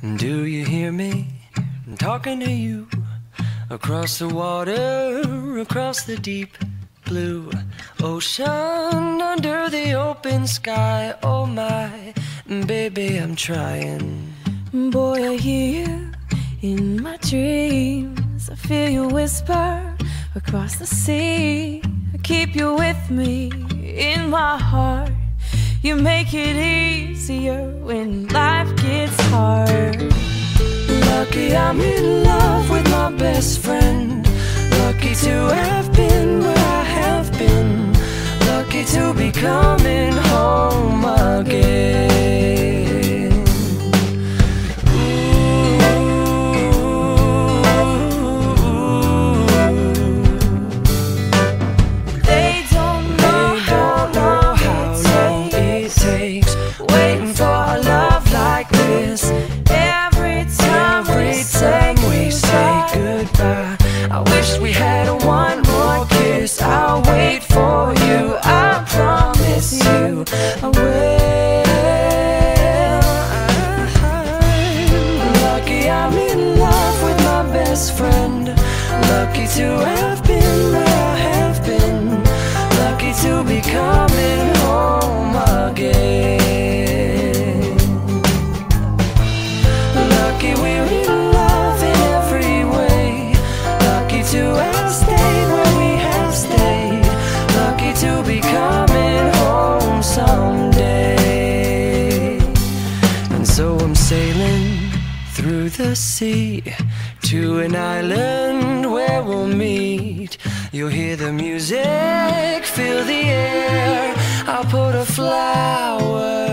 Do you hear me? I'm talking to you across the water, across the deep blue ocean, under the open sky. Oh my, baby, I'm trying. Boy, I hear you in my dreams. I feel you whisper across the sea. I keep you with me in my heart. You make it easier when life gets hard. Lucky I'm in love with my best friend. Lucky to have been where I have been. Lucky to be coming home again. They don't know how long it takes waiting for a love like this. Every time we say goodbye, I wish we had one more kiss. I'll wait for you, I promise you I will. Lucky I'm in love with my best friend. Lucky to have been where I have been. Lucky to be coming home again. Lucky we're in love in every way. Lucky to have stayed where we have stayed. Lucky to be coming home someday. And so I'm sailing through the sea to an island where we'll meet. You'll hear the music, feel the air. I'll put a flower